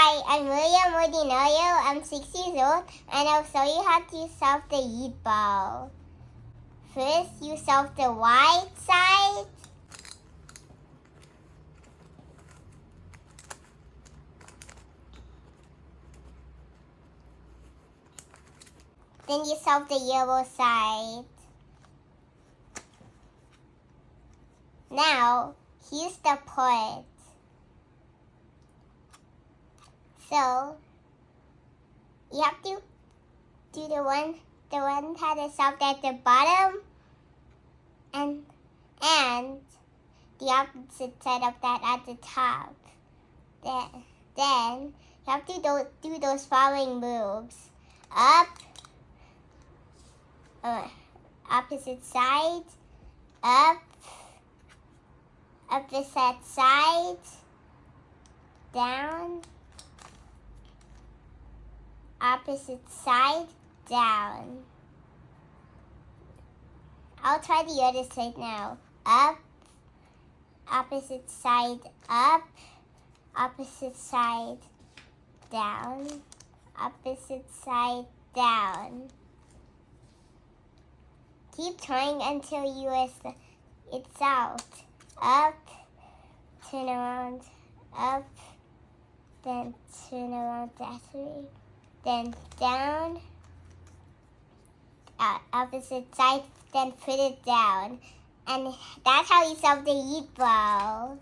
Hi, I'm William Ordinario. I'm 6 years old, and I'll show you how to solve the Yeetball. First, you solve the white side. Then you solve the yellow side. Now, here's the part. So, you have to do the one that is solved at the bottom, and the opposite side of that at the top. Then you have to do those following moves. Up, opposite side, up, opposite side, down, opposite side, down. I'll try the other side now. Up, opposite side, up, opposite side, down, opposite side, down. Keep trying until it's out. Up, turn around, up, then turn around that way, then down, opposite side, then put it down. And that's how you solve the Yeetball.